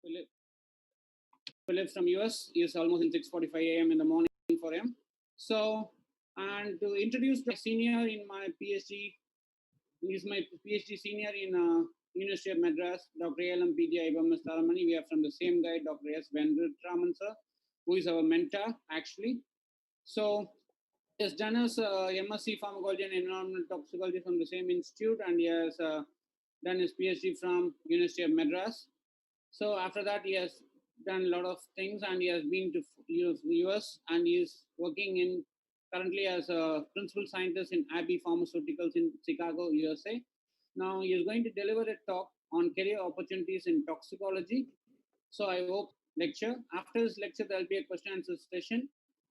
Philip from US. Is almost in 6:45 a.m. in the morning for him. So, and to introduce my senior in my PhD, he's my PhD senior in University of Madras, Dr. A.L.M. P.G. Ibamas Taramani. We are from the same guy, Dr. S. Vendratraman sir, who is our mentor actually. So, he has done his MSc Pharmacology and Environmental Toxicology from the same institute, and he has done his PhD from University of Madras. So after that, he has done a lot of things, and he has been to US, and he is working in currently as a principal scientist in Abbey Pharmaceuticals in Chicago, USA. Now he is going to deliver a talk on career opportunities in toxicology. So I hope lecture. After this lecture, there will be a question and answer session.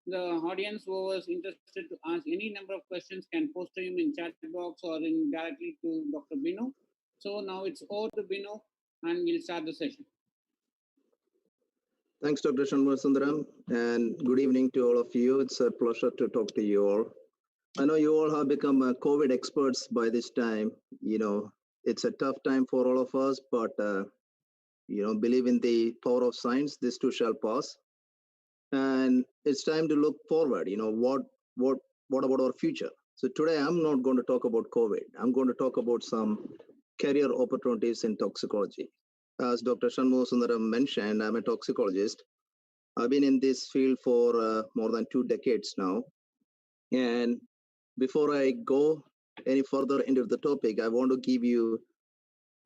The audience who was interested to ask any number of questions can post to him in chat box or in directly to Dr. Binu. So now it's over to Binu, and we'll start the session. Thanks, Dr. Shanmugasundaram, and good evening to all of you. It's a pleasure to talk to you all. I know you all have become COVID experts by this time. It's a tough time for all of us, but believe in the power of science. This too shall pass, and it's time to look forward. What about our future? So today I'm not going to talk about COVID. I'm going to talk about some career opportunities in toxicology. As Dr. Shanmugasundaram mentioned, I'm a toxicologist. I've been in this field for more than 2 decades now. And before I go any further into the topic, I want to give you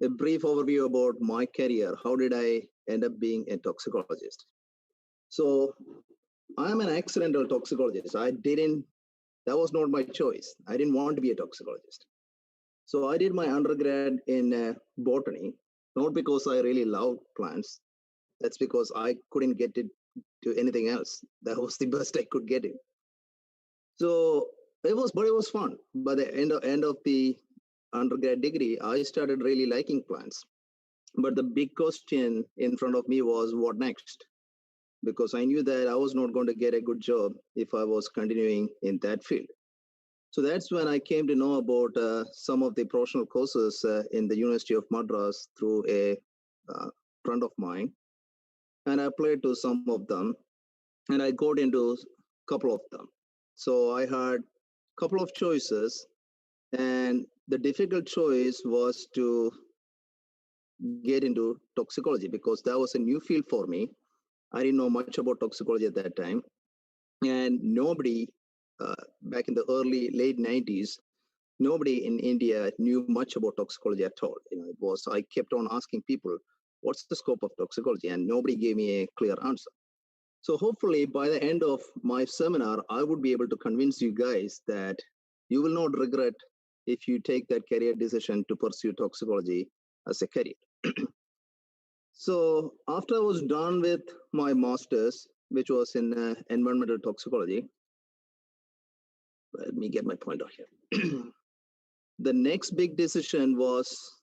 a brief overview about my career. How did I end up being a toxicologist? So I'm an accidental toxicologist. That was not my choice. I didn't want to be a toxicologist. So I did my undergrad in botany, not because I really loved plants. That's because I couldn't get it to anything else. That was the best I could get it. So it was fun. By the end of the undergrad degree, I started really liking plants. But the big question in front of me was, what next? Because I knew that I was not going to get a good job if I was continuing in that field. So that's when I came to know about some of the professional courses in the University of Madras through a friend of mine. And I applied to some of them, and I got into a couple of them. So I had a couple of choices, and the difficult choice was to get into toxicology because that was a new field for me. I didn't know much about toxicology at that time. And nobody, back in the late 90s, nobody in India knew much about toxicology at all. I kept on asking people, what's the scope of toxicology? And nobody gave me a clear answer. So hopefully by the end of my seminar, I would be able to convince you guys that you will not regret if you take that career decision to pursue toxicology as a career. So after I was done with my master's, which was in environmental toxicology, let me get my pointer here. The next big decision was,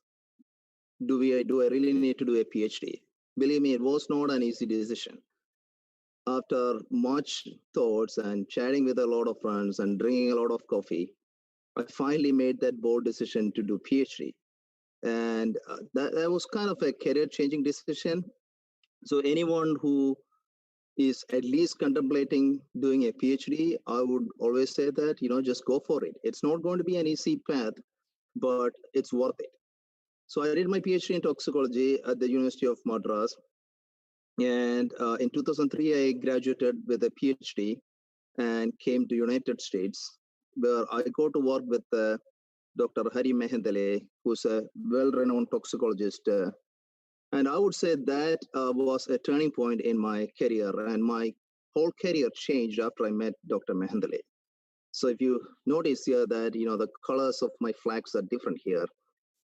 do I really need to do a PhD? Believe me, it was not an easy decision. After much thoughts and chatting with a lot of friends and drinking a lot of coffee, I finally made that bold decision to do PhD. And that was kind of a career-changing decision. So anyone who is at least contemplating doing a PhD, I would always say that, just go for it. It's not going to be an easy path, but it's worth it. So I did my PhD in toxicology at the University of Madras. And in 2003, I graduated with a PhD and came to United States, where I got to work with Dr. Hari Mehendale, who's a well-renowned toxicologist. And I would say that was a turning point in my career, and my whole career changed after I met Dr. Mehendale. So if you notice here that, the colors of my flags are different here,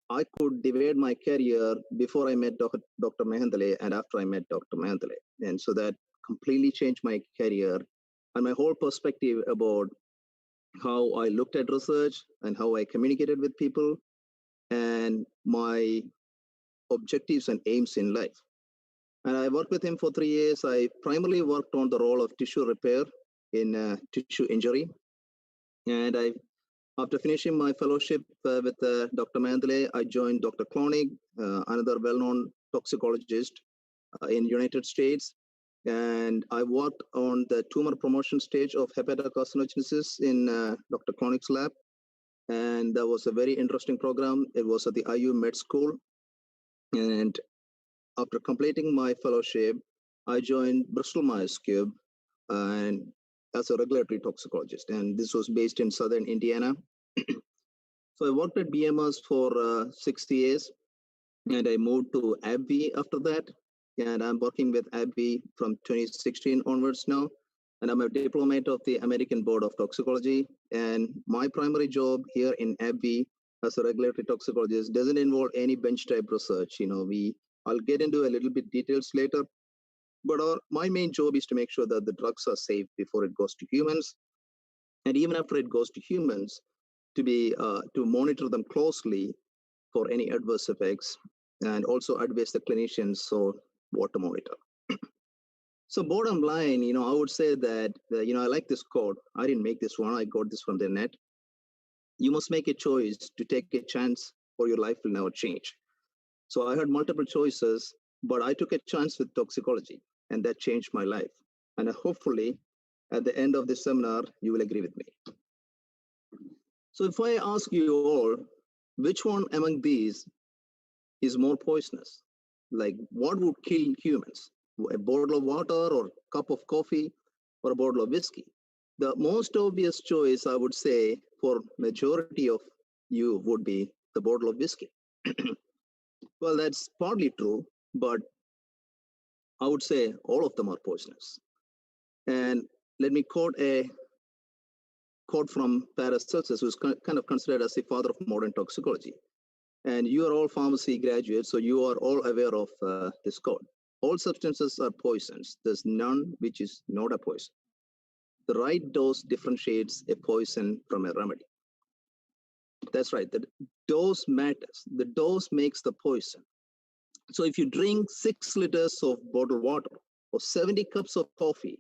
I could divide my career before I met Dr. Mehendale and after I met Dr. Mehendale. And so that completely changed my career and my whole perspective about how I looked at research and how I communicated with people and my objectives and aims in life. And I worked with him for 3 years. I primarily worked on the role of tissue repair in tissue injury. And after finishing my fellowship with Dr. Mehendale, I joined Dr. Klonig, another well-known toxicologist, in United States. And I worked on the tumor promotion stage of hepatocarcinogenesis in Dr. Koenig's lab. And that was a very interesting program. It was at the IU Med School. And after completing my fellowship, I joined Bristol Myers Squibb and as a regulatory toxicologist. And this was based in Southern Indiana. So I worked at BMS for 6 years, and I moved to AbbVie after that. And I'm working with AbbVie from 2016 onwards now. And I'm a diplomat of the American Board of Toxicology. And my primary job here in AbbVie as a regulatory toxicologist doesn't involve any bench type research. I'll get into a little bit details later. But my main job is to make sure that the drugs are safe before it goes to humans. And even after it goes to humans, to monitor them closely for any adverse effects, and also advise the clinicians so what to monitor. So bottom line, I would say that, I like this quote. I didn't make this one. I got this from the net. You must make a choice to take a chance or your life will never change. So I had multiple choices, but I took a chance with toxicology, and that changed my life. And hopefully, at the end of this seminar, you will agree with me. So if I ask you all, which one among these is more poisonous? Like, what would kill humans? A bottle of water or a cup of coffee or a bottle of whiskey? The most obvious choice, I would say, for majority of you would be the bottle of whiskey. Well, that's partly true, but I would say all of them are poisonous. And let me quote a quote from Paracelsus, who's kind of considered as the father of modern toxicology. And you are all pharmacy graduates, so you are all aware of this quote. All substances are poisons. There's none which is not a poison. The right dose differentiates a poison from a remedy. That's right. The dose matters. The dose makes the poison. So if you drink 6 liters of bottled water or 70 cups of coffee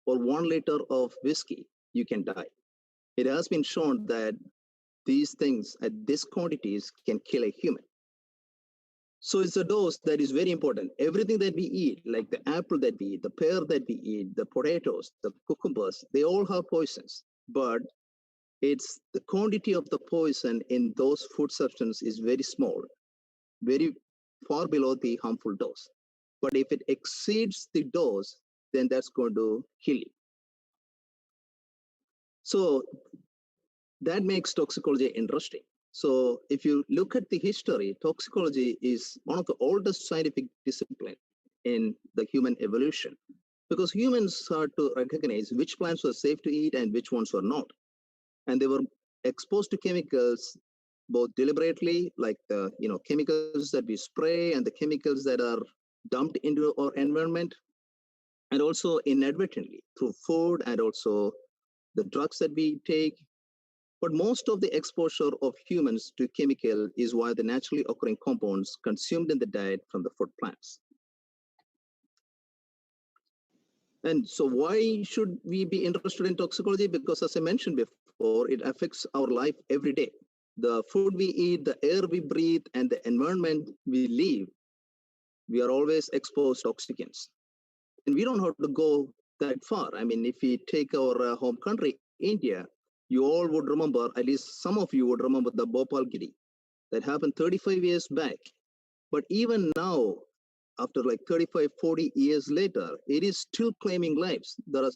or 1 liter of whiskey, you can die. It has been shown that these things at these quantities can kill a human. So it's a dose that is very important. Everything that we eat, like the apple that we eat, the pear that we eat, the potatoes, the cucumbers, they all have poisons. But it's the quantity of the poison in those food substances is very small, very far below the harmful dose. But if it exceeds the dose, then that's going to kill you. So that makes toxicology interesting. So if you look at the history, toxicology is one of the oldest scientific disciplines in the human evolution, because humans had to recognize which plants were safe to eat and which ones were not. And they were exposed to chemicals both deliberately, like the chemicals that we spray and the chemicals that are dumped into our environment, and also inadvertently through food and also the drugs that we take. But most of the exposure of humans to chemical is via the naturally occurring compounds consumed in the diet from the food plants. And so why should we be interested in toxicology? Because as I mentioned before, it affects our life every day. The food we eat, the air we breathe, and the environment we live, we are always exposed to toxicants. And we don't have to go that far. I mean, if we take our home country, India, you all would remember, at least some of you would remember the Bhopal Giri that happened 35 years back. But even now, after like 35, 40 years later, it is still claiming lives. There are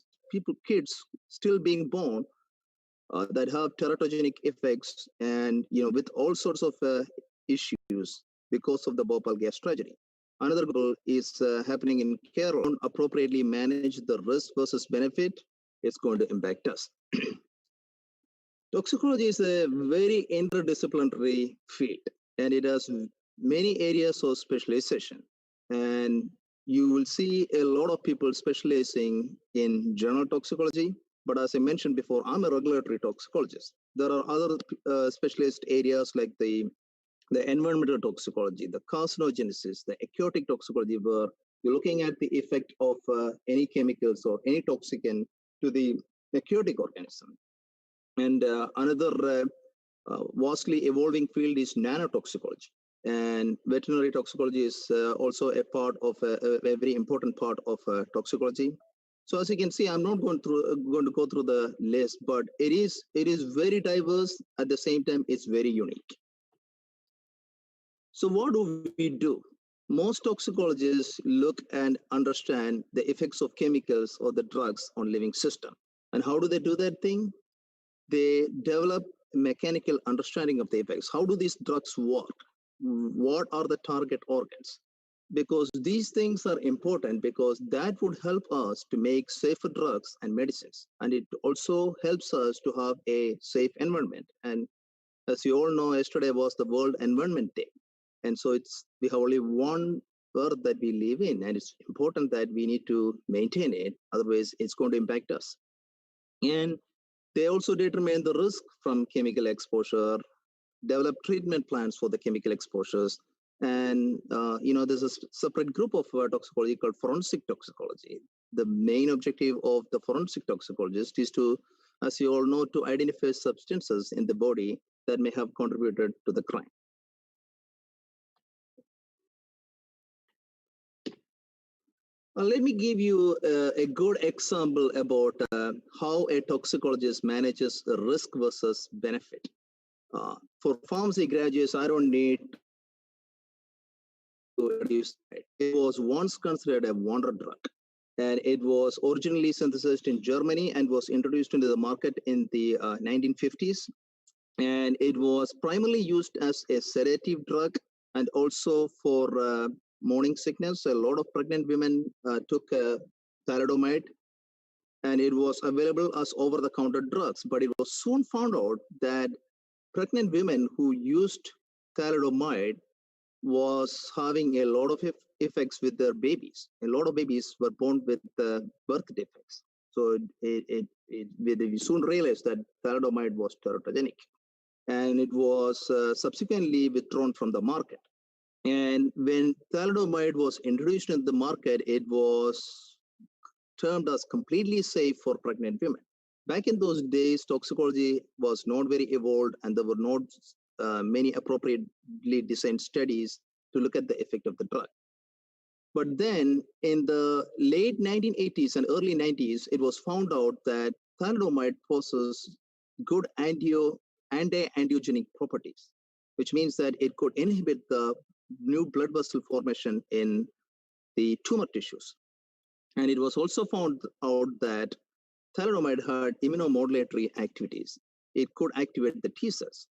kids still being born that have teratogenic effects and, with all sorts of issues because of the Bhopal gas tragedy. Another goal is happening in Kerala. Appropriately manage the risk versus benefit, it's going to impact us. Toxicology is a very interdisciplinary field, and it has many areas of specialization. And you will see a lot of people specializing in general toxicology. But as I mentioned before, I'm a regulatory toxicologist. There are other specialized areas like the environmental toxicology, the carcinogenesis, the aquatic toxicology, where you're looking at the effect of any chemicals or any toxicant to the aquatic organism. And another vastly evolving field is nanotoxicology. And veterinary toxicology is also a part of a very important part of toxicology. So as you can see, I'm not going to go through the list, but it is very diverse. At the same time, it's very unique. So what do we do? Most toxicologists look and understand the effects of chemicals or the drugs on living system. And how do they do that thing? They develop mechanical understanding of the effects. How do these drugs work? What are the target organs? Because these things are important, because that would help us to make safer drugs and medicines. And it also helps us to have a safe environment. And as you all know, yesterday was the World Environment Day. And so we have only one earth that we live in, and it's important that we need to maintain it. Otherwise, it's going to impact us. And they also determine the risk from chemical exposure, develop treatment plans for the chemical exposures. And, there's a separate group of toxicology called forensic toxicology. The main objective of the forensic toxicologist is to, as you all know, to identify substances in the body that may have contributed to the crime. Let me give you a good example about how a toxicologist manages risk versus benefit. For pharmacy graduates, I don't need to introduce it. It was once considered a wonder drug, and it was originally synthesized in Germany and was introduced into the market in the 1950s. And it was primarily used as a sedative drug and also for morning sickness. A lot of pregnant women took thalidomide, and it was available as over-the-counter drugs. But it was soon found out that pregnant women who used thalidomide was having a lot of effects with their babies. A lot of babies were born with birth defects. So we soon realized that thalidomide was teratogenic, and it was subsequently withdrawn from the market. And when thalidomide was introduced in the market, it was termed as completely safe for pregnant women. Back in those days, toxicology was not very evolved, and there were not many appropriately designed studies to look at the effect of the drug. But then in the late 1980s and early 90s, it was found out that thalidomide possesses good anti-angiogenic properties, which means that it could inhibit the new blood vessel formation in the tumor tissues. And it was also found out that thalidomide had immunomodulatory activities. It could activate the T cells.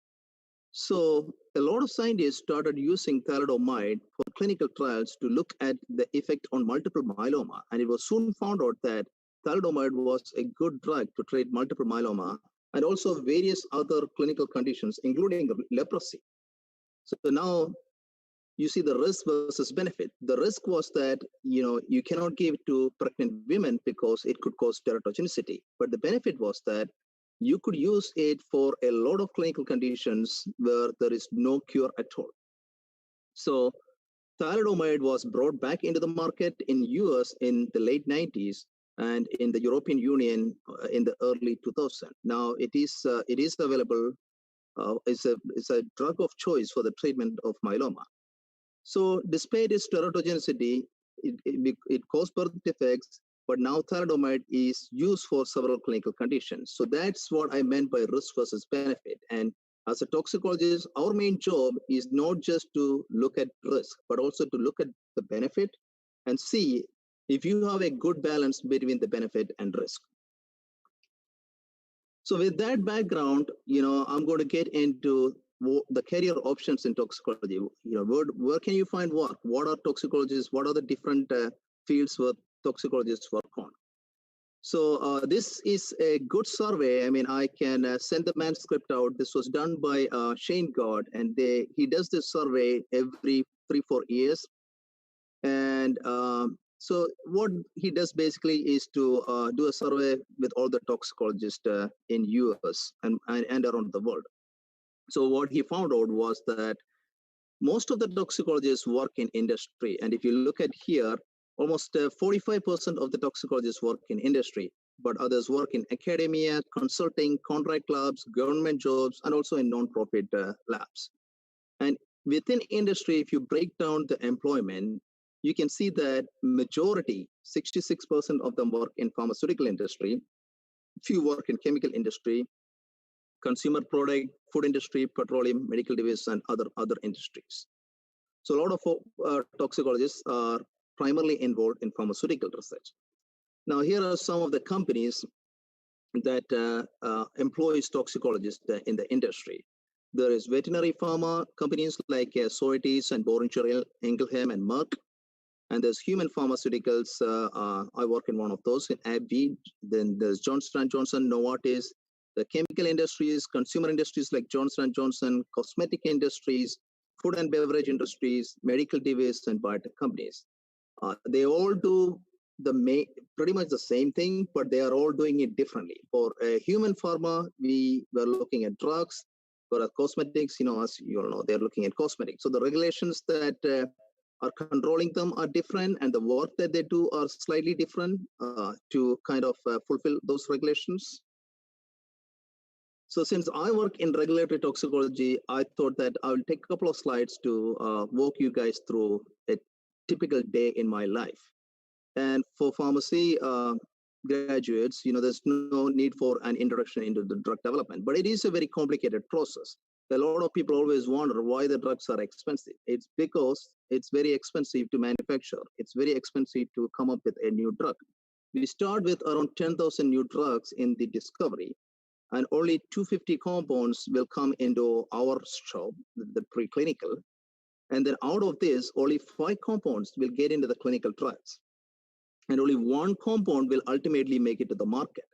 So a lot of scientists started using thalidomide for clinical trials to look at the effect on multiple myeloma. And it was soon found out that thalidomide was a good drug to treat multiple myeloma and also various other clinical conditions, including leprosy. So now you see the risk versus benefit. The risk was that you cannot give it to pregnant women because it could cause teratogenicity. But the benefit was that you could use it for a lot of clinical conditions where there is no cure at all. So thalidomide was brought back into the market in US in the late 90s and in the European Union in the early 2000s. Now it is available. It's a drug of choice for the treatment of myeloma. So despite its teratogenicity, it caused birth defects, but now thalidomide is used for several clinical conditions. So that's what I meant by risk versus benefit. And as a toxicologist, our main job is not just to look at risk, but also to look at the benefit and see if you have a good balance between the benefit and risk. So with that background, I'm going to get into the career options in toxicology. Where can you find work? What are toxicologists? What are the different fields where toxicologists work on? So this is a good survey. I mean, I can send the manuscript out. This was done by Shane God, and he does this survey every 3-4 years. And so what he does basically is to do a survey with all the toxicologists in US and around the world. So what he found out was that most of the toxicologists work in industry. And if you look at here, almost 45% of the toxicologists work in industry, but others work in academia, consulting, contract labs, government jobs, and also in non-profit labs. And Within industry, if you break down the employment, you can see that majority, 66% of them work in pharmaceutical industry, few work in chemical industry, consumer product, food industry, petroleum, medical device, and other industries. So a lot of toxicologists are primarily involved in pharmaceutical research. Now, here are some of the companies that employs toxicologists in the industry. There is veterinary pharma companies like Zoetis and Boehringer Ingelheim and Merck. And there's human pharmaceuticals. I work in one of those in AbbVie. Then there's Johnson & Johnson, Novartis, the chemical industries, consumer industries like Johnson & Johnson, cosmetic industries, food and beverage industries, medical device, and biotech companies. They all do pretty much the same thing, but they are all doing it differently. For human pharma, we were looking at drugs. For cosmetics, as you all know, they're looking at cosmetics. So the regulations that are controlling them are different, and the work that they do are slightly different to kind of fulfill those regulations. So since I work in regulatory toxicology, I thought that I will take a couple of slides to walk you guys through a typical day in my life. And for pharmacy graduates, there's no need for an introduction into the drug development, but it is a very complicated process. A lot of people always wonder why the drugs are expensive. It's because it's very expensive to manufacture. It's very expensive to come up with a new drug. We start with around 10,000 new drugs in the discovery, and only 250 compounds will come into our shop, the preclinical. And then out of this, only 5 compounds will get into the clinical trials. And only 1 compound will ultimately make it to the market.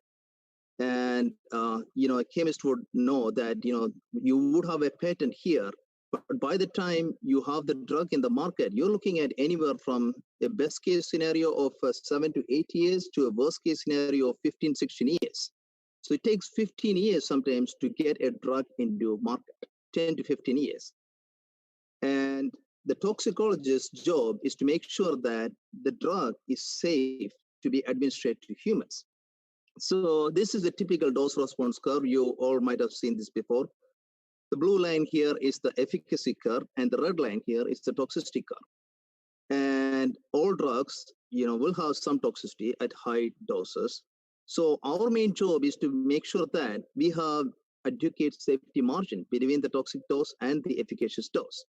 And, a chemist would know that, you would have a patent here, but by the time you have the drug in the market, you're looking at anywhere from a best case scenario of 7 to 8 years to a worst case scenario of 15, 16 years. So it takes 15 years sometimes to get a drug into market, 10 to 15 years. And the toxicologist's job is to make sure that the drug is safe to be administered to humans. So this is a typical dose response curve. You all might have seen this before. The blue line here is the efficacy curve, and the red line here is the toxicity curve. And all drugs, will have some toxicity at high doses. So our main job is to make sure that we have adequate safety margin between the toxic dose and the efficacious dose.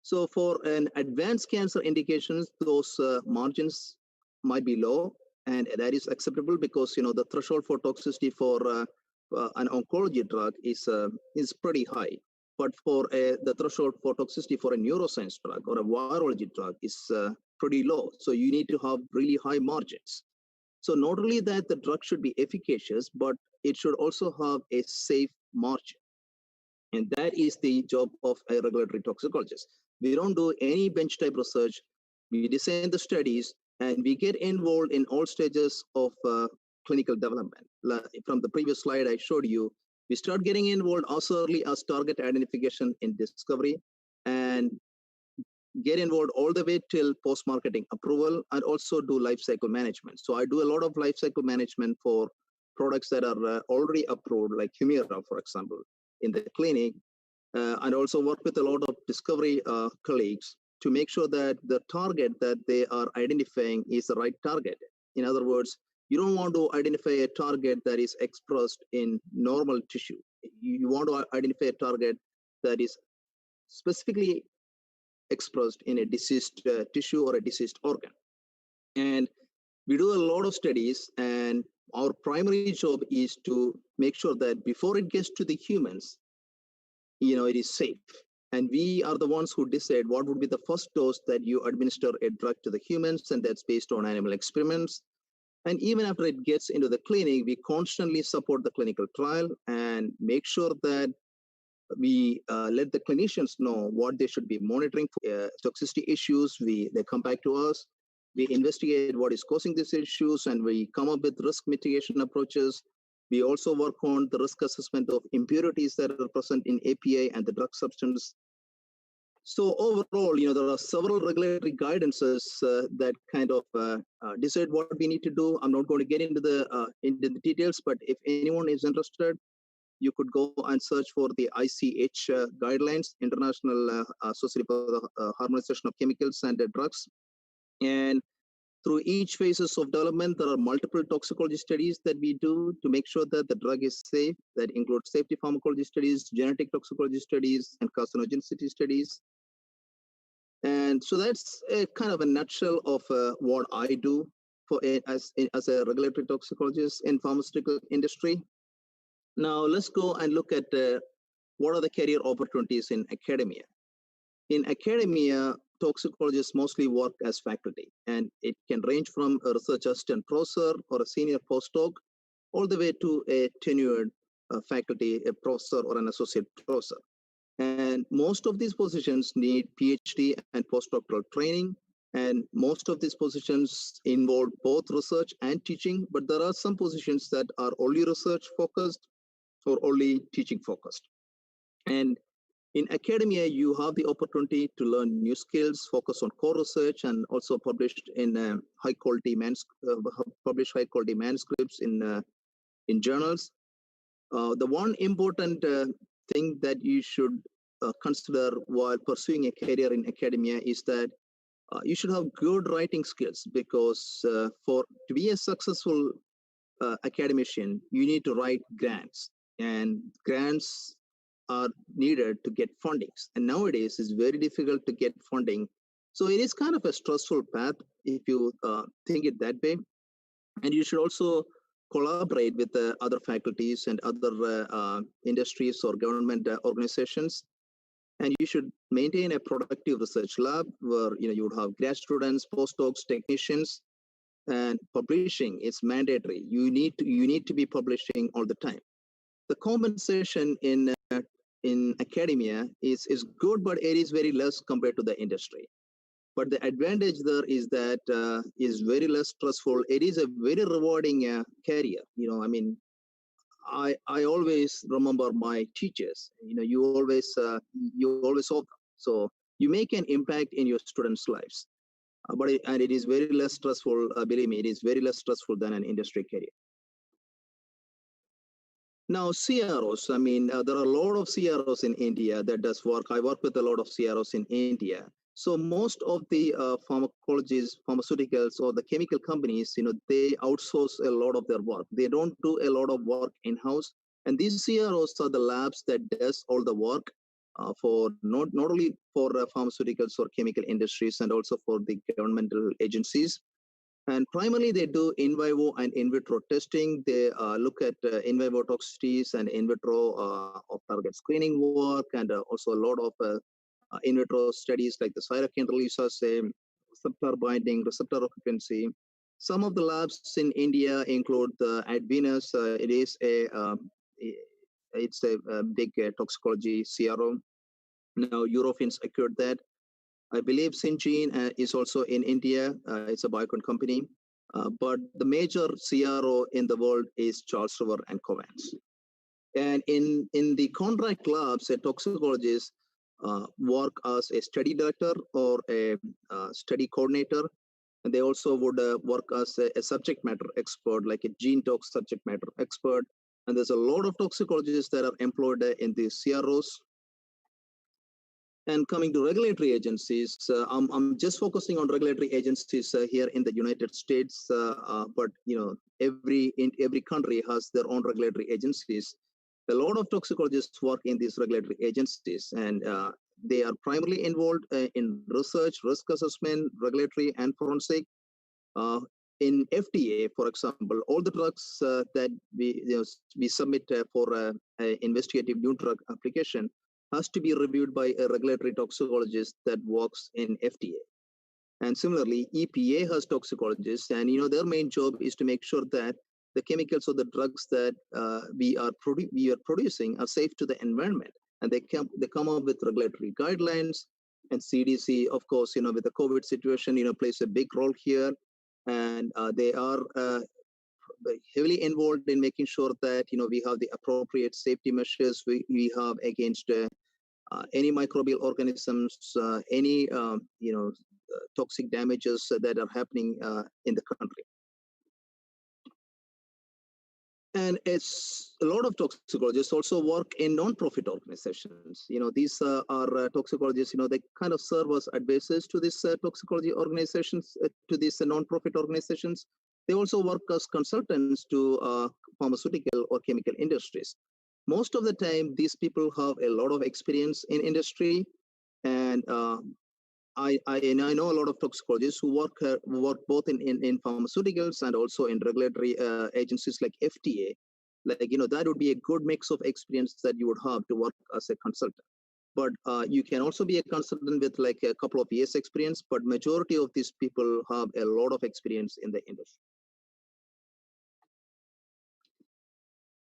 So for an advanced cancer indications, those margins might be low, and that is acceptable because the threshold for toxicity for an oncology drug is pretty high. But for the threshold for toxicity for a neuroscience drug or a virology drug is pretty low. So you need to have really high margins. So not only that the drug should be efficacious, but it should also have a safe margin. And that is the job of a regulatory toxicologist. We don't do any bench type research. We design the studies, and we get involved in all stages of clinical development. From the previous slide I showed you, we start getting involved as early as target identification in discovery, and get involved all the way till post-marketing approval, and also do life cycle management. So I do a lot of life cycle management for products that are already approved, like Humira, for example, in the clinic, and also work with a lot of discovery colleagues to make sure that the target that they are identifying is the right target. In other words, you don't want to identify a target that is expressed in normal tissue. You want to identify a target that is specifically expressed in a diseased tissue or a diseased organ. And we do a lot of studies, and our primary job is to make sure that before it gets to the humans, it is safe. And we are the ones who decide what would be the first dose that you administer a drug to the humans, and that's based on animal experiments. And even after it gets into the clinic, we constantly support the clinical trial and make sure that we let the clinicians know what they should be monitoring for toxicity issues. They come back to us. We investigate what is causing these issues, and we come up with risk mitigation approaches. We also work on the risk assessment of impurities that are present in API and the drug substance. So overall, there are several regulatory guidances that kind of decide what we need to do. I'm not going to get into the details, but if anyone is interested, you could go and search for the ICH guidelines, International Society for the Harmonization of Chemicals and Drugs. And through each phases of development, there are multiple toxicology studies that we do to make sure that the drug is safe. That includes safety pharmacology studies, genetic toxicology studies, and carcinogenicity studies. And so that's a kind of a nutshell of what I do for as a regulatory toxicologist in pharmaceutical industry. Now let's go and look at what are the career opportunities in academia. In academia, toxicologists mostly work as faculty, and it can range from a research assistant professor or a senior postdoc all the way to a tenured faculty, a professor or an associate professor. And most of these positions need PhD and postdoctoral training. And most of these positions involve both research and teaching, but there are some positions that are only research focused or only teaching focused. And in academia, you have the opportunity to learn new skills, focus on core research, and also published in high quality manuscripts in journals. The one important thing that you should consider while pursuing a career in academia is that you should have good writing skills, because to be a successful academician, you need to write grants, and grants are needed to get fundings. And nowadays, it's very difficult to get funding. So it is kind of a stressful path if you think it that way. And you should also collaborate with other faculties and other industries or government organizations. And you should maintain a productive research lab where you would have grad students, postdocs, technicians, and publishing is mandatory. You need to be publishing all the time. The compensation in academia is good, but it is very less compared to the industry. But the advantage there is that is very less stressful. It is a very rewarding career. I mean, I always remember my teachers. You always saw them. So you make an impact in your students' lives. And it is very less stressful. Believe me, it is very less stressful than an industry career. Now, CROs, I mean, there are a lot of CROs in India that does work. I work with a lot of CROs in India. So most of the pharmaceuticals, or the chemical companies, they outsource a lot of their work. They don't do a lot of work in-house. And these CROs are the labs that does all the work for not only for pharmaceuticals or chemical industries, and also for the governmental agencies. And primarily, they do in vivo and in vitro testing. They look at in vivo toxicities and in vitro off-target screening work, and also a lot of in vitro studies like the cytokine release assay, receptor binding, receptor occupancy. Some of the labs in India include at Venus. It's a big toxicology CRO. Now, Eurofins acquired that. I believe Syngene is also in India. It's a Biocon company. But the major CRO in the world is Charles River and Covance. And in the contract labs, a toxicologist work as a study director or a study coordinator. And they also would work as a subject matter expert, like a gene tox subject matter expert. And there's a lot of toxicologists that are employed in these CROs. And coming to regulatory agencies, I'm just focusing on regulatory agencies here in the United States, but every country has their own regulatory agencies. A lot of toxicologists work in these regulatory agencies, and they are primarily involved in research, risk assessment, regulatory, and forensic. In FDA, for example, all the drugs that we submit for an investigative new drug application has to be reviewed by a regulatory toxicologist that works in FDA. And similarly, EPA has toxicologists, and their main job is to make sure that the chemicals or the drugs that we are producing are safe to the environment, and they come up with regulatory guidelines. And CDC, of course, with the COVID situation, plays a big role here, and they are heavily involved in making sure that we have the appropriate safety measures we have against any microbial organisms, any toxic damages that are happening in the country. And it's a lot of toxicologists also work in non-profit organizations. These are toxicologists. They kind of serve as advisors to these toxicology organizations, to these non-profit organizations. They also work as consultants to pharmaceutical or chemical industries. Most of the time, these people have a lot of experience in industry, and and I know a lot of toxicologists who work both in pharmaceuticals and also in regulatory agencies like FDA. That would be a good mix of experience that you would have to work as a consultant. But you can also be a consultant with like a couple of years experience, but majority of these people have a lot of experience in the industry.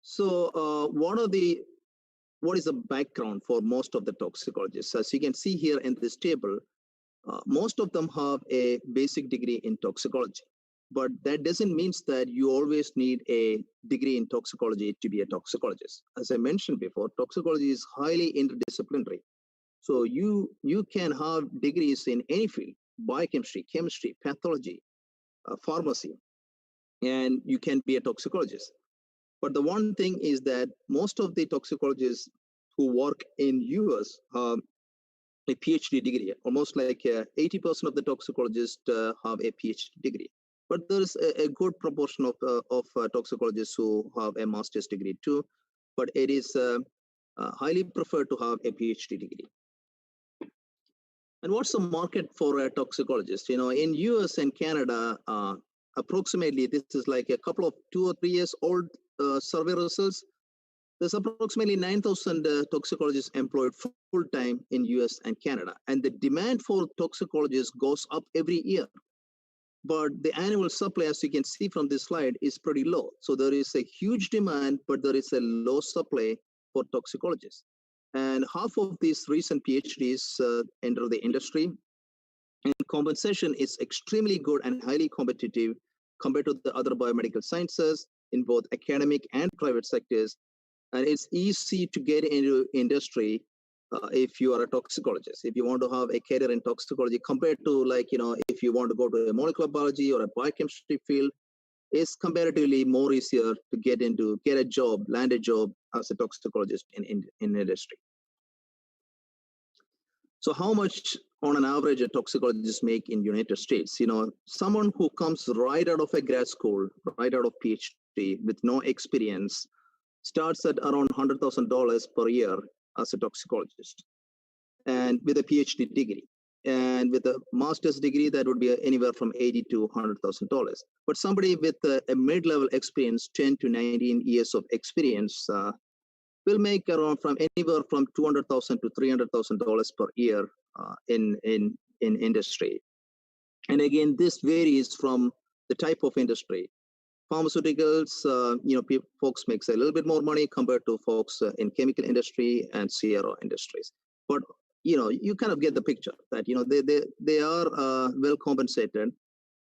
So what is the background for most of the toxicologists? As you can see here in this table, most of them have a basic degree in toxicology, but that doesn't mean that you always need a degree in toxicology to be a toxicologist. As I mentioned before, toxicology is highly interdisciplinary. So you can have degrees in any field: biochemistry, chemistry, pathology, pharmacy, and you can be a toxicologist. But the one thing is that most of the toxicologists who work in US a PhD degree. Almost like 80% of the toxicologists have a PhD degree. But there is a good proportion of toxicologists who have a master's degree too. But it is highly preferred to have a PhD degree. And what's the market for a toxicologist? In US and Canada, approximately this is like a couple of 2 or 3 years old survey results. There's approximately 9,000 toxicologists employed full-time in US and Canada. And the demand for toxicologists goes up every year. But the annual supply, as you can see from this slide, is pretty low. So there is a huge demand, but there is a low supply for toxicologists. And half of these recent PhDs enter the industry. And compensation is extremely good and highly competitive compared to the other biomedical sciences in both academic and private sectors. And it's easy to get into industry if you are a toxicologist. If you want to have a career in toxicology, compared to if you want to go to a molecular biology or a biochemistry field, it's comparatively more easier to get a job, land a job as a toxicologist in industry. So how much on an average a toxicologist make in United States? Someone who comes right out of a grad school, right out of PhD with no experience, starts at around $100,000 per year as a toxicologist, and with a PhD degree. And with a master's degree, that would be anywhere from $80,000 to $100,000. But somebody with a mid-level experience, 10 to 19 years of experience, will make around from anywhere from $200,000 to $300,000 per year in industry. And again, this varies from the type of industry. Pharmaceuticals, folks makes a little bit more money compared to folks in chemical industry and CRO industries. But you kind of get the picture that they are well compensated,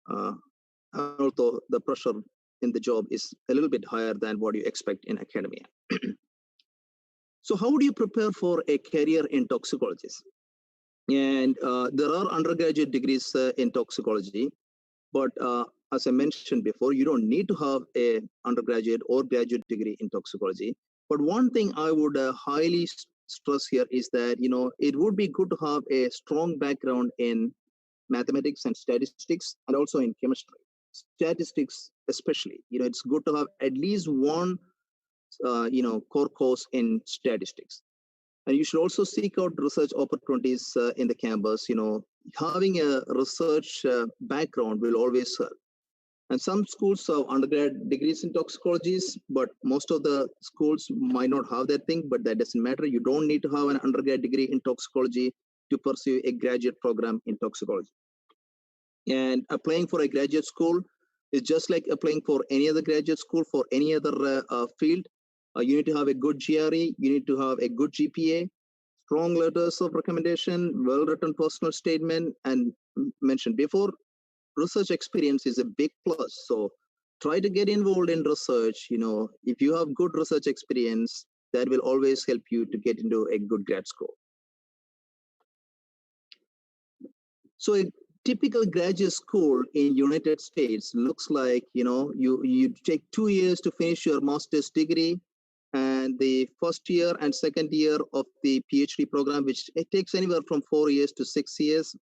although the pressure in the job is a little bit higher than what you expect in academia. So how do you prepare for a career in toxicology? And there are undergraduate degrees in toxicology, but as I mentioned before, you don't need to have an undergraduate or graduate degree in toxicology. But one thing I would highly stress here is that, it would be good to have a strong background in mathematics and statistics, and also in chemistry. Statistics especially, it's good to have at least one, core course in statistics. And you should also seek out research opportunities in the campus. Having a research background will always help. And some schools have undergrad degrees in toxicologies, but most of the schools might not have that thing, but that doesn't matter. You don't need to have an undergrad degree in toxicology to pursue a graduate program in toxicology. And applying for a graduate school is just like applying for any other graduate school for any other field. You need to have a good GRE, you need to have a good GPA, strong letters of recommendation, well-written personal statement, and mentioned before, research experience is a big plus. So try to get involved in research. If you have good research experience, that will always help you to get into a good grad school. So typical graduate school in United States looks like, you take 2 years to finish your master's degree, and the first year and second year of the PhD program, which it takes anywhere from 4 years to 6 years.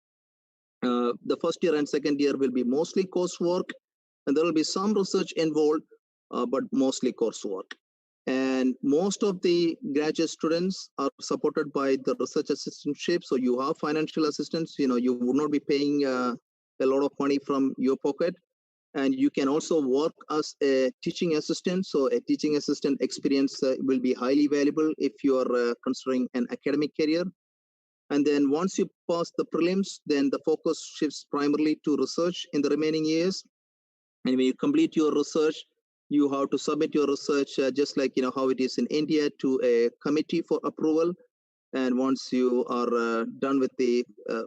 The first year and second year will be mostly coursework, and there will be some research involved, but mostly coursework. And most of the graduate students are supported by the research assistantship. So you have financial assistance, you would not be paying a lot of money from your pocket. And you can also work as a teaching assistant. So a teaching assistant experience will be highly valuable if you are considering an academic career. And then once you pass the prelims, then the focus shifts primarily to research in the remaining years. And when you complete your research, you have to submit your research just like how it is in India, to a committee for approval. And once you are done with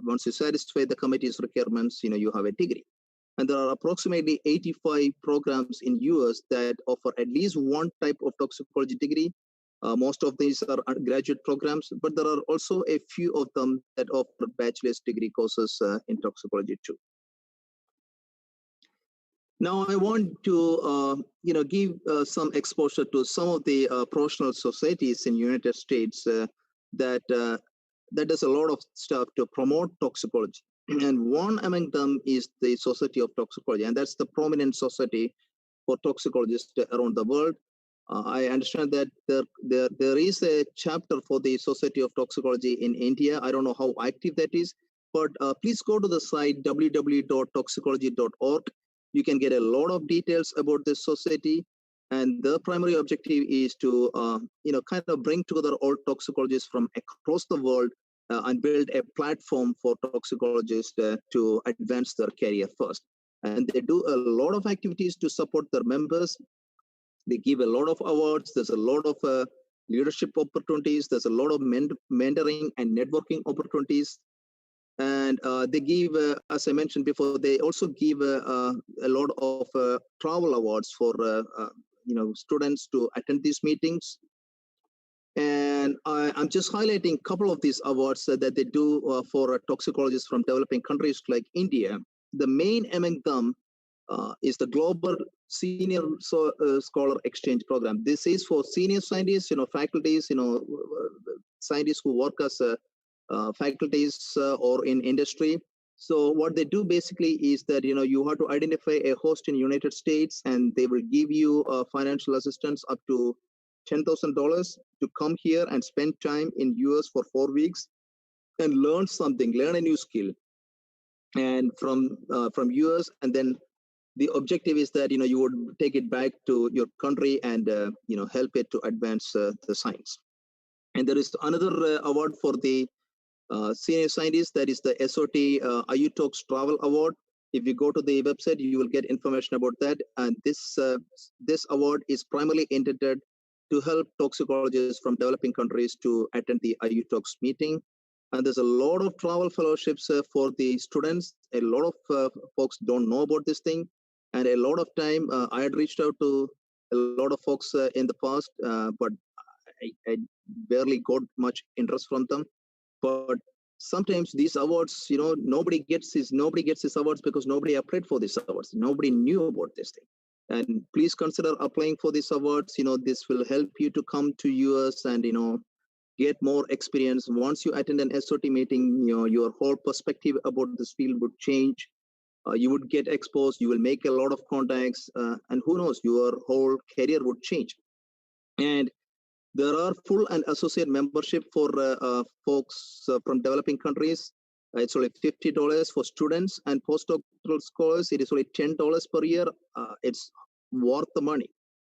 once you satisfy the committee's requirements, you have a degree. And there are approximately 85 programs in US that offer at least one type of toxicology degree. Most of these are graduate programs, but there are also a few of them that offer bachelor's degree courses in toxicology too. Now, I want to, give some exposure to some of the professional societies in United States that does a lot of stuff to promote toxicology. And one among them is the Society of Toxicology, and that's the prominent society for toxicologists around the world. I understand that there is a chapter for the Society of Toxicology in India. I don't know how active that is, but please go to the site www.toxicology.org. You can get a lot of details about this society, and the primary objective is to kind of bring together all toxicologists from across the world and build a platform for toxicologists to advance their career first. And they do a lot of activities to support their members. They give a lot of awards. There's a lot of leadership opportunities. There's a lot of mentoring and networking opportunities. And they give, as I mentioned before, they also give a lot of travel awards for students to attend these meetings. And I'm just highlighting a couple of these awards that they do for toxicologists from developing countries like India. The main among them is the Global Senior Scholar Exchange Program. This is for senior scientists, faculties, scientists who work as faculties or in industry. So what they do basically is that, you have to identify a host in United States, and they will give you financial assistance up to $10,000 to come here and spend time in US for 4 weeks and learn a new skill, and from US. And then the objective is that you would take it back to your country and help it to advance the science. And there is another award for the senior scientists, that is the SOT IUTOX Travel Award. If you go to the website, you will get information about that. And this award is primarily intended to help toxicologists from developing countries to attend the IUTOX meeting. And there's a lot of travel fellowships for the students. A lot of folks don't know about this thing. And a lot of time, I had reached out to a lot of folks in the past, but I barely got much interest from them. But sometimes these awards, nobody gets these awards because nobody applied for these awards. Nobody knew about this thing. And please consider applying for these awards. This will help you to come to US and, get more experience. Once you attend an SOT meeting, your whole perspective about this field would change. You would get exposed. You will make a lot of contacts. And who knows, your whole career would change. And there are full and associate membership for folks from developing countries. It's only $50 for students, and postdoctoral scholars, it is only $10 per year. It's worth the money.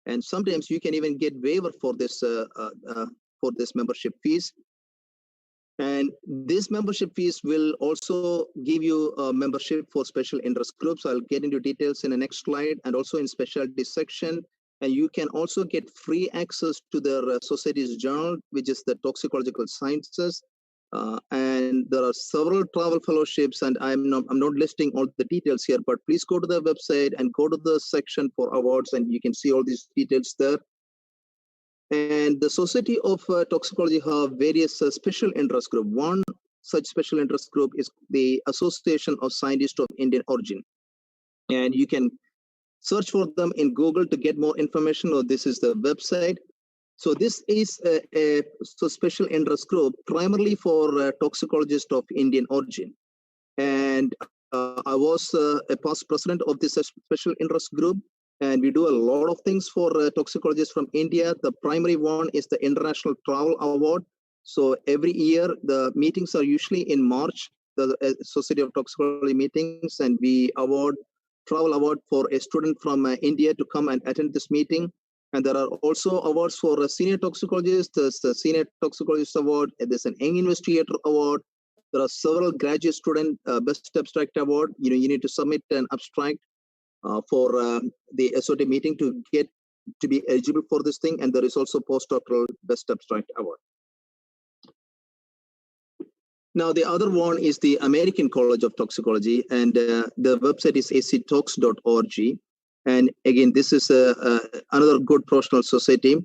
And sometimes you can even get waiver for this membership fees. And this membership fees will also give you a membership for special interest groups. I'll get into details in the next slide, and also in specialty section. And you can also get free access to their society's journal, which is the Toxicological Sciences. And there are several travel fellowships, and I'm not listing all the details here, but please go to the website and go to the section for awards, and you can see all these details there. And the Society of Toxicology have various special interest group. One such special interest group is the Association of Scientists of Indian Origin. And you can search for them in Google to get more information, or this is the website. So this is a special interest group primarily for toxicologists of Indian origin. And I was a past president of this special interest group, and we do a lot of things for toxicologists from India. The primary one is the International Travel Award. So every year, the meetings are usually in March, the Society of Toxicology meetings, and we award travel award for a student from India to come and attend this meeting. And there are also awards for a senior toxicologist. There's the Senior Toxicologist Award. There's an Young Investigator Award. There are several graduate student Best Abstract Award. You need to submit an abstract for the SOT meeting to get to be eligible for this thing. And there is also postdoctoral Best Abstract Award. Now, the other one is the American College of Toxicology, and the website is actox.org. And again, this is another good professional society.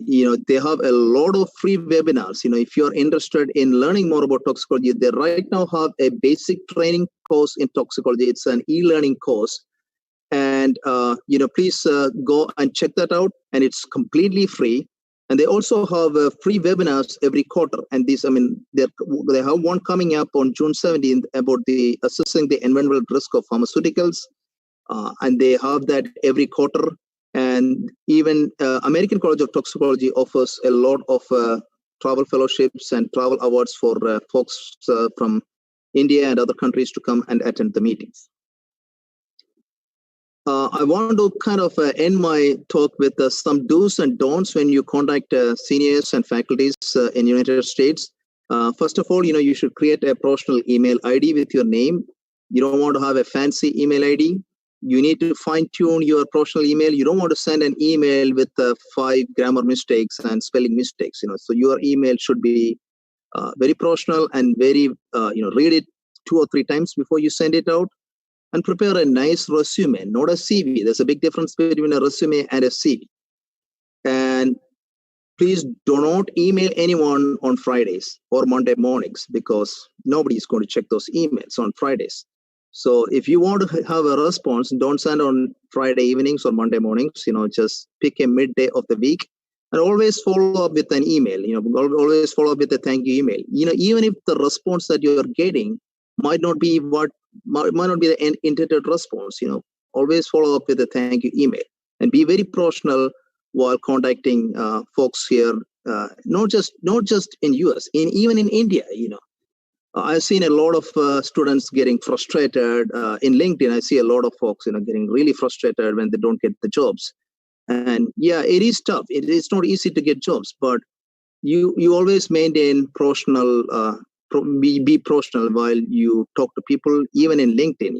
They have a lot of free webinars. If you're interested in learning more about toxicology, they right now have a basic training course in toxicology. It's an e-learning course. And, please go and check that out. And it's completely free. And they also have free webinars every quarter. And these, they have one coming up on June 17th about the assessing the environmental risk of pharmaceuticals. And they have that every quarter. And even American College of Toxicology offers a lot of travel fellowships and travel awards for folks from India and other countries to come and attend the meetings. I want to kind of end my talk with some do's and don'ts when you contact seniors and faculties in the United States. First of all, you should create a professional email ID with your name. You don't want to have a fancy email ID. You need to fine-tune your professional email. You don't want to send an email with 5 grammar mistakes and spelling mistakes. So your email should be very professional and very, read it 2 or 3 times before you send it out. And prepare a nice resume, not a CV. There's a big difference between a resume and a CV. And please do not email anyone on Fridays or Monday mornings, because nobody is going to check those emails on Fridays. So if you want to have a response, don't send on Friday evenings or Monday mornings. Just pick a midday of the week and always follow up with an email. Always follow up with a thank you email. Even if the response that you're getting might not be the intended response, always follow up with a thank you email and be very professional while contacting folks here, not just in US, even in India. I've seen a lot of students getting frustrated in LinkedIn. I see a lot of folks, getting really frustrated when they don't get the jobs. And yeah, it is tough. It's not easy to get jobs, but you always maintain professional. Be professional while you talk to people, even in LinkedIn.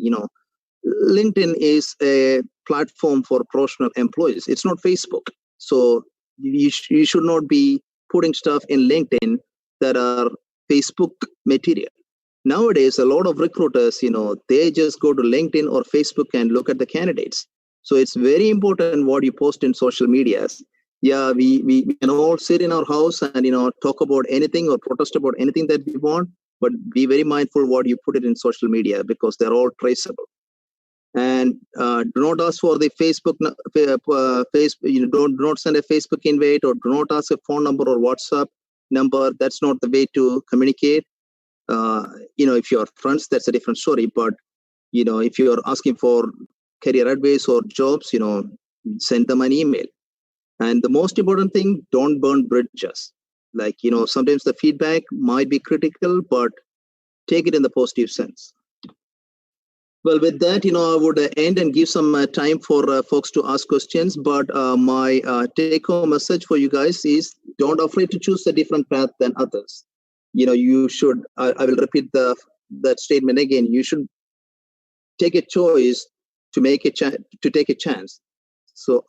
LinkedIn is a platform for professional employees. It's not Facebook. So you should not be putting stuff in LinkedIn that are Facebook material. Nowadays, a lot of recruiters, they just go to LinkedIn or Facebook and look at the candidates. So it's very important what you post in social medias. Yeah, we can all sit in our house and talk about anything or protest about anything that we want, but be very mindful what you put it in social media, because they're all traceable. And do not ask for the Facebook do not send a Facebook invite, or do not ask a phone number or WhatsApp number. That's not the way to communicate. If you're friends, that's a different story. But if you're asking for career advice or jobs, send them an email. And the most important thing, don't burn bridges. Sometimes the feedback might be critical, but take it in the positive sense. Well, with that, I would end and give some time for folks to ask questions. But my take-home message for you guys is, don't afraid to choose a different path than others. You should, I will repeat that statement again. You should take a choice to take a chance. So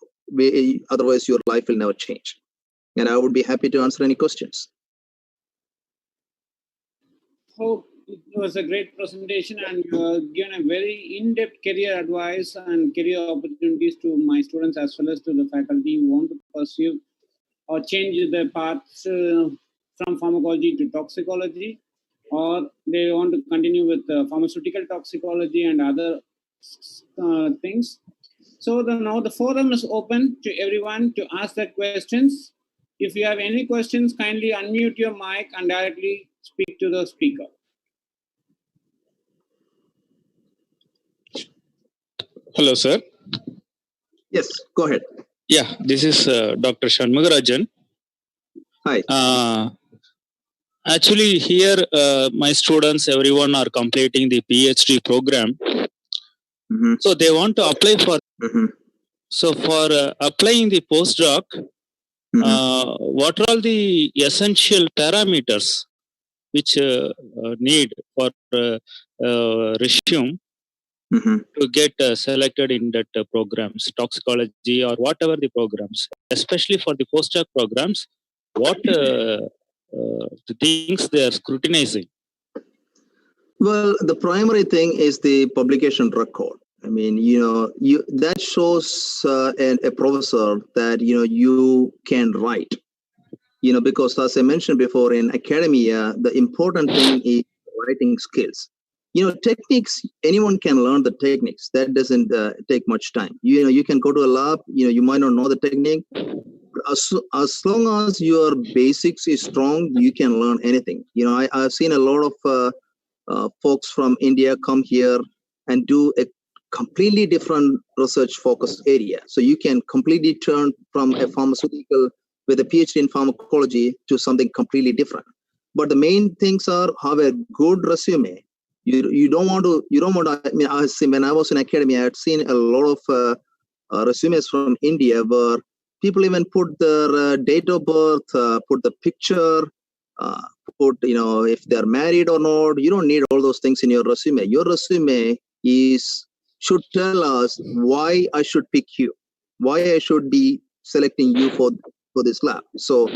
otherwise your life will never change. And I would be happy to answer any questions. Oh, it was a great presentation, and given a very in-depth career advice and career opportunities to my students as well as to the faculty who want to pursue or change their paths from pharmacology to toxicology. or they want to continue with pharmaceutical toxicology and other things. So now the forum is open to everyone to ask their questions. If you have any questions, kindly unmute your mic and directly speak to the speaker. Hello, sir. Yes, go ahead. Yeah, this is Dr. Shanmugarajan. Hi. Actually, here my students, everyone are completing the PhD program. Mm-hmm. So they want to apply for. Mm-hmm. So for applying the postdoc, what are all the essential parameters which need for resume to get selected in that programs, toxicology or whatever the programs, especially for the postdoc programs, what the things they are scrutinizing? Well, the primary thing is the publication record. I mean, that shows a professor that, you can write, because as I mentioned before, in academia, the important thing is writing skills. Techniques, anyone can learn the techniques. That doesn't take much time. You can go to a lab, you might not know the technique. As long as your basics is strong, you can learn anything. I've seen a lot of folks from India come here and do a completely different research focus area. So you can completely turn from a pharmaceutical with a PhD in pharmacology to something completely different. But the main things are have a good resume. You don't want to. I mean, when I was in academia, I had seen a lot of resumes from India where people even put their date of birth, put the picture, put, if they're married or not. You don't need all those things in your resume. Your resume should tell us why I should pick you, why I should be selecting you for this lab. So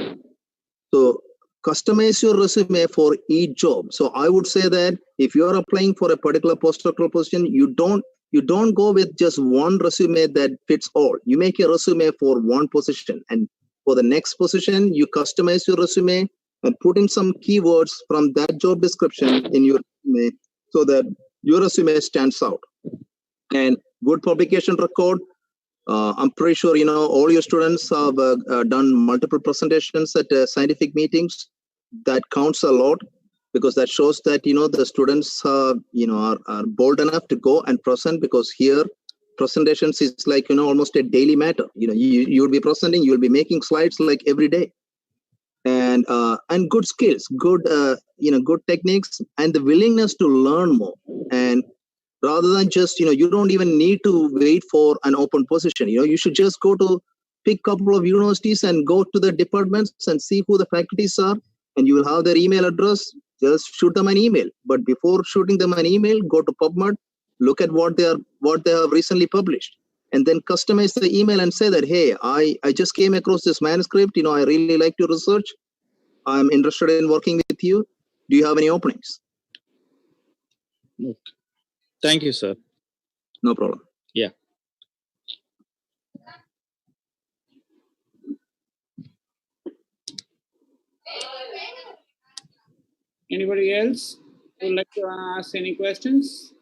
customize your resume for each job. So I would say that if you're applying for a particular postdoctoral position, you don't go with just one resume that fits all. You make a resume for one position, and for the next position, you customize your resume and put in some keywords from that job description in your resume so that your resume stands out. And good publication record. I'm pretty sure all your students have done multiple presentations at scientific meetings. That counts a lot, because that shows that the students are bold enough to go and present, because here presentations is like almost a daily matter. You'll be presenting, you'll be making slides like every day. And good skills, good techniques, and the willingness to learn more. And rather than just you don't even need to wait for an open position. You should just go to pick a couple of universities and go to the departments and see who the faculties are, and you will have their email address. Just shoot them an email. But before shooting them an email, go to PubMed, look at what they have recently published, and then customize the email and say that, hey, I just came across this manuscript. I really like your research. I'm interested in working with you. Do you have any openings? Okay. Thank you, sir. No problem. Yeah. Anybody else would like to ask any questions?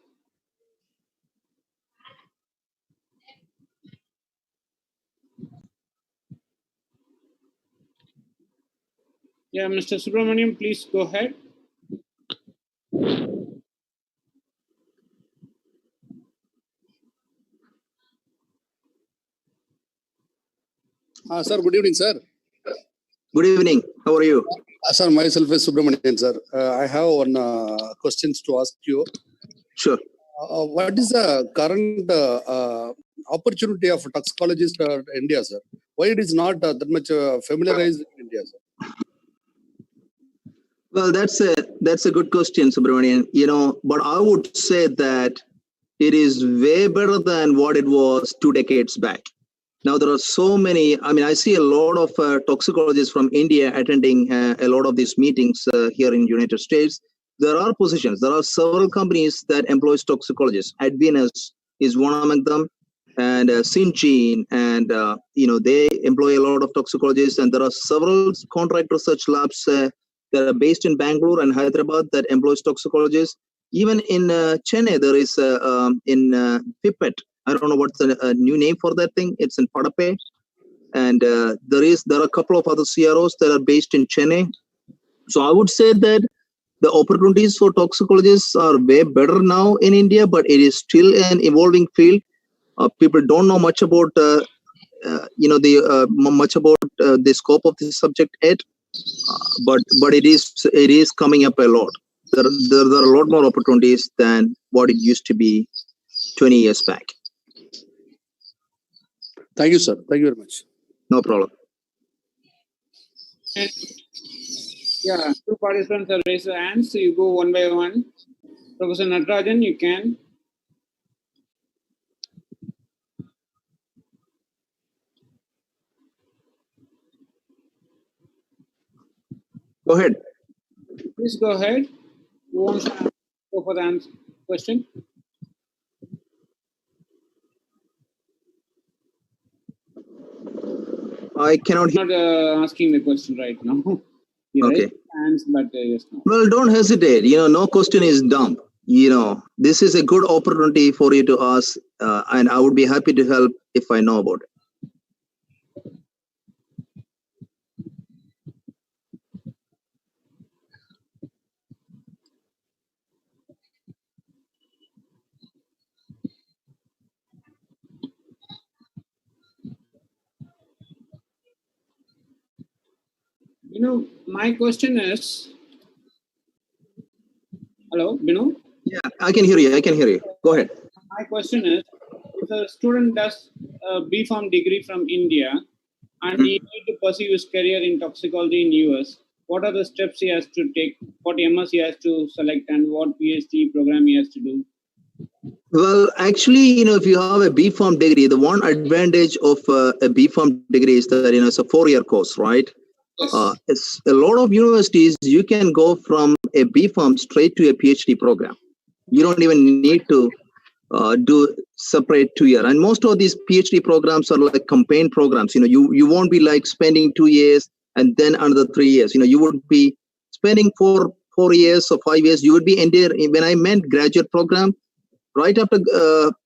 Yeah, Mr. Subramaniam, please go ahead. Sir, good evening, sir. Good evening. How are you? Sir, myself is Subramanian, sir. I have one questions to ask you. Sure. What is the current opportunity of toxicologist in India, sir? Why it is not that much familiarized in India, sir? Well, that's a good question, Subramanian. But I would say that it is way better than what it was 2 decades back. Now, there are so many. I mean, I see a lot of toxicologists from India attending a lot of these meetings here in the United States. There are positions. There are several companies that employs toxicologists. Advenus is one among them, and Syngene, and they employ a lot of toxicologists. And there are several contract research labs that are based in Bangalore and Hyderabad that employs toxicologists. Even in Chennai, there is in Pipet. I don't know what's the new name for that thing. It's in Padape. And there are a couple of other CROs that are based in Chennai. So I would say that the opportunities for toxicologists are way better now in India, but it is still an evolving field. People don't know much about much about the scope of this subject yet, but it is coming up a lot. There are a lot more opportunities than what it used to be 20 years back. Thank you, sir. Thank you very much. No problem. And, yeah, two participants have raised their hands, so you go one by one. Professor Natarajan, you can. Go ahead. Please go ahead. Who wants to go for the question? I cannot hear. I'm not asking the question right now. You Okay. raised hands, but yes, no. Well, don't hesitate. No question is dumb. This is a good opportunity for you to ask, and I would be happy to help if I know about it. My question is, hello, Binu? Yeah, I can hear you. I can hear you. Go ahead. My question is, if a student does a B.Pharm degree from India and he needs to pursue his career in toxicology in US, what are the steps he has to take, what MS he has to select, and what PhD program he has to do? Well, actually, if you have a B.Pharm degree, the one advantage of a B.Pharm degree is that, it's a 4-year course, right? It's a lot of universities, you can go from a B.Pharm straight to a PhD program. You don't even need to do separate 2-year. And most of these PhD programs are like campaign programs. You won't be like spending 2 years and then another 3 years. You would be spending 4 years or 5 years. You would be when I meant graduate program, right after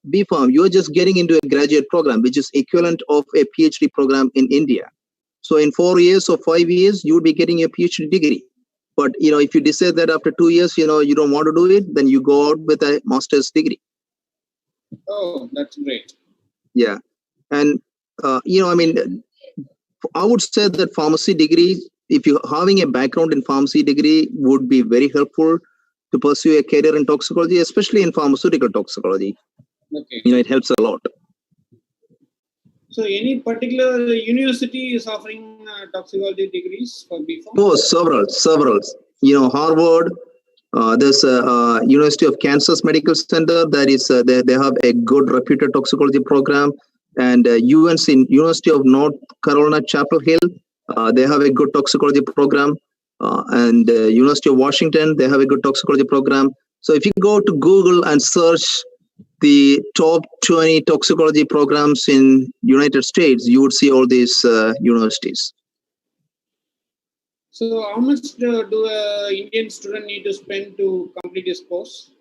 B.Pharm, you're just getting into a graduate program, which is equivalent of a PhD program in India. So in 4 years or 5 years, you would be getting a PhD degree. But, if you decide that after 2 years, you don't want to do it, then you go out with a master's degree. Oh, that's great. Yeah. And, I would say that pharmacy degree, if you're having a background in pharmacy degree, would be very helpful to pursue a career in toxicology, especially in pharmaceutical toxicology. Okay. It helps a lot. So any particular university is offering toxicology degrees for B.Pharm? Oh, several. Harvard, there's a University of Kansas Medical Center that is, they have a good reputed toxicology program. And UNC, University of North Carolina, Chapel Hill, they have a good toxicology program. And University of Washington, they have a good toxicology program. So if you go to Google and search the top 20 toxicology programs in United States, you would see all these universities. So how much do an Indian student need to spend to complete this course?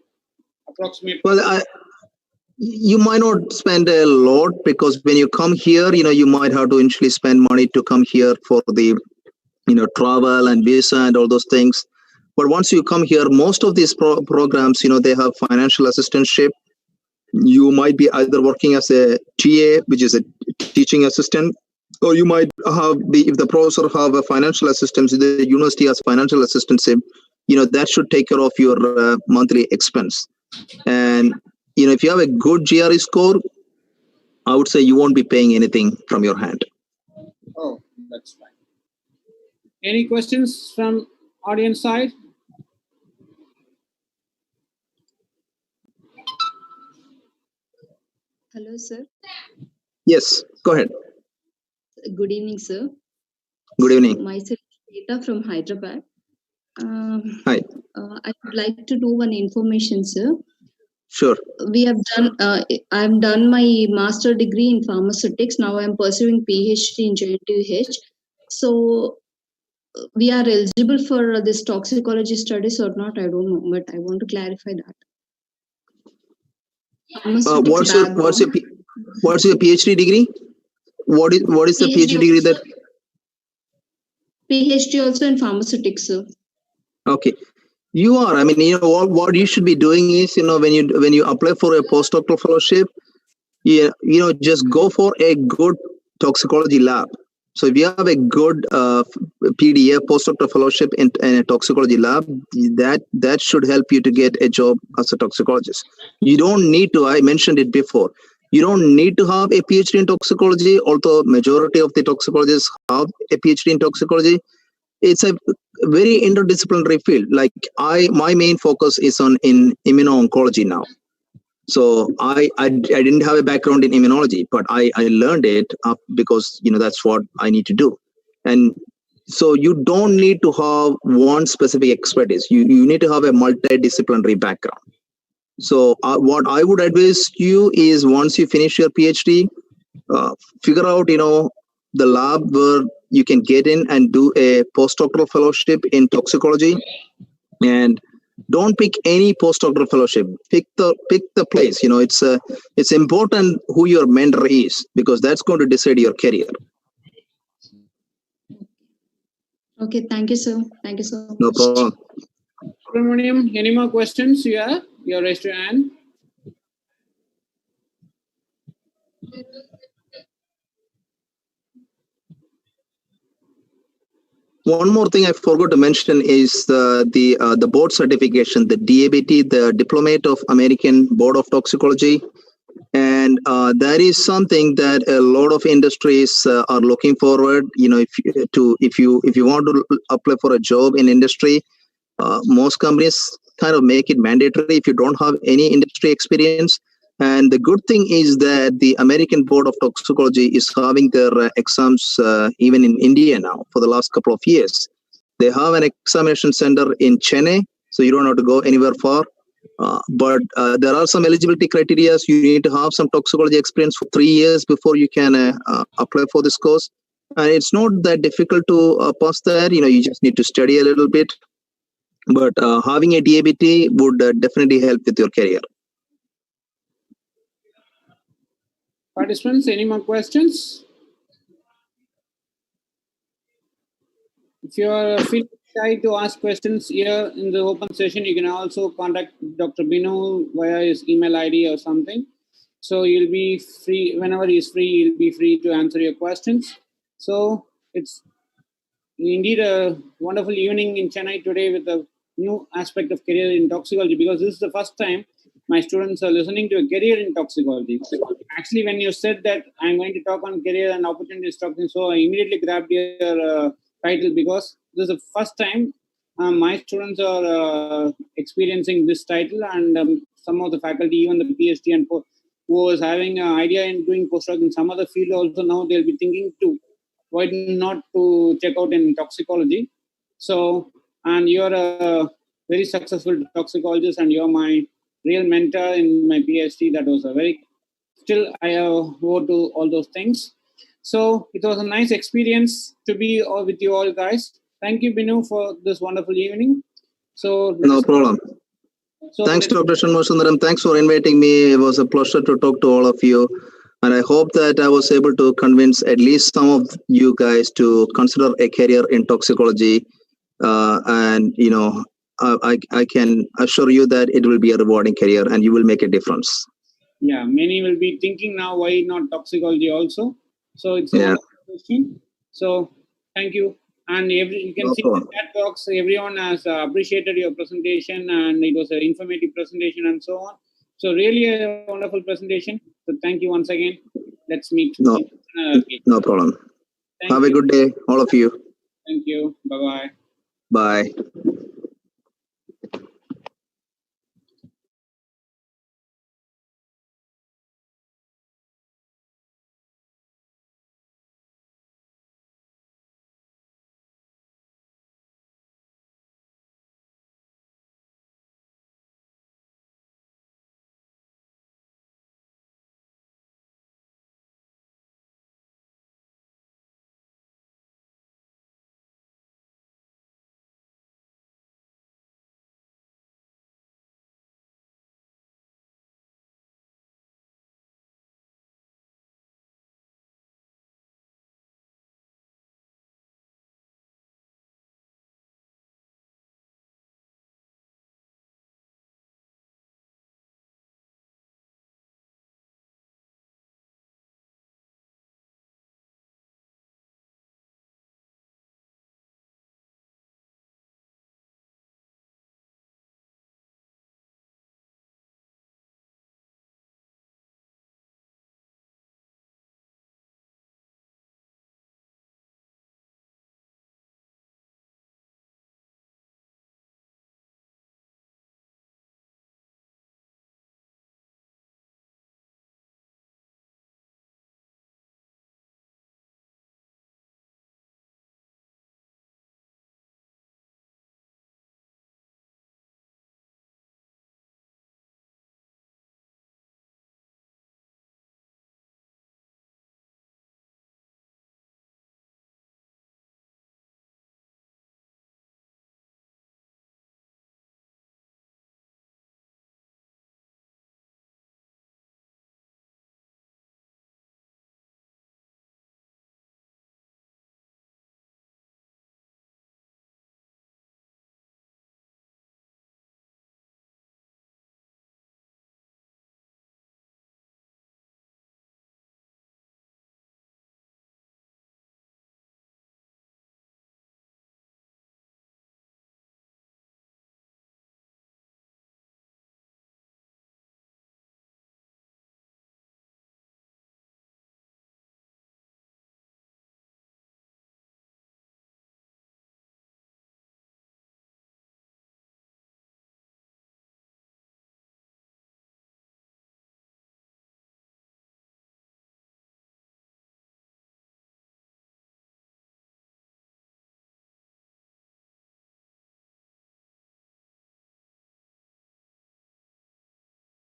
Approximately? Well, you might not spend a lot, because when you come here, you might have to initially spend money to come here for the, travel and visa and all those things. But once you come here, most of these programs, they have financial assistantship. You might be either working as a TA, which is a teaching assistant, or you might have if the professor have a financial assistance, the university has financial assistance, that should take care of your monthly expense. And, if you have a good GRE score, I would say you won't be paying anything from your hand. Oh, that's fine. Any questions from audience side? Hello, sir. Yes, go ahead. Good evening, sir. Good evening. Myself, Data from Hyderabad. Hi. I would like to know one information, sir. Sure. We have done. I've done my master degree in pharmaceutics. Now I'm pursuing PhD in JNTUH. So, we are eligible for this toxicology studies or not, I don't know, but I want to clarify that. Pharmaceutics background. What's your PhD degree? What is the PhD degree that? PhD also in pharmaceutics, sir. Okay, you are. I mean, what you should be doing is, when you apply for a postdoctoral fellowship, just go for a good toxicology lab. So if you have a good PDF postdoctoral fellowship in a toxicology lab, that should help you to get a job as a toxicologist. You don't need to. I mentioned it before. You don't need to have a PhD in toxicology, although majority of the toxicologists have a PhD in toxicology. It's a very interdisciplinary field. Like my main focus is in immuno-oncology now. So I didn't have a background in immunology, but I learned it because that's what I need to do. And so you don't need to have one specific expertise. You need to have a multidisciplinary background. So what I would advise you is, once you finish your PhD, figure out the lab where you can get in and do a postdoctoral fellowship in toxicology. And don't pick any postdoctoral fellowship. Pick the place. It's important who your mentor is, because that's going to decide your career. Okay, thank you, sir. Thank you so much. No problem. Subramaniam, any more questions you have? You're raised your hand. One more thing I forgot to mention is the board certification, the DABT, the Diplomate of American Board of Toxicology. And that is something that a lot of industries are looking forward. If you want to apply for a job in industry, most companies kind of make it mandatory if you don't have any industry experience. And the good thing is that the American Board of Toxicology is having their exams even in India now for the last couple of years. They have an examination center in Chennai, so you don't have to go anywhere far. But there are some eligibility criteria. You need to have some toxicology experience for 3 years before you can apply for this course. And it's not that difficult to pass that. You just need to study a little bit. But having a DABT would definitely help with your career. Participants, any more questions? If you are feeling shy to ask questions here in the open session, you can also contact Dr. Binu via his email ID or something. So you'll be free, whenever he's free, he'll be free to answer your questions. So it's indeed a wonderful evening in Chennai today with a new aspect of career in toxicology, because this is the first time my students are listening to a career in toxicology. Actually, when you said that I'm going to talk on career and opportunities toxin, so I immediately grabbed your title, because this is the first time my students are experiencing this title, and some of the faculty, even the PhD and who was having an idea in doing postdoc in some other field also, now they'll be thinking to why not to check out in toxicology. So, and you're a very successful toxicologist, and you're my real mentor in my PhD. That was a very, still I owe to all those things. So it was a nice experience to be with you all guys. Thank you, Binu, for this wonderful evening. So no problem. So thanks, Dr. Shanmugasundaram. Thanks for inviting me. It was a pleasure to talk to all of you. And I hope that I was able to convince at least some of you guys to consider a career in toxicology. And I can assure you that it will be a rewarding career and you will make a difference. Yeah, many will be thinking now, why not toxicology also? So it's a question. So thank you. And you can see in the chat box, everyone has appreciated your presentation, and it was an informative presentation and so on. So really a wonderful presentation. So thank you once again. Let's meet. No problem. Have a good day, all of you. Thank you. Bye-bye. Bye.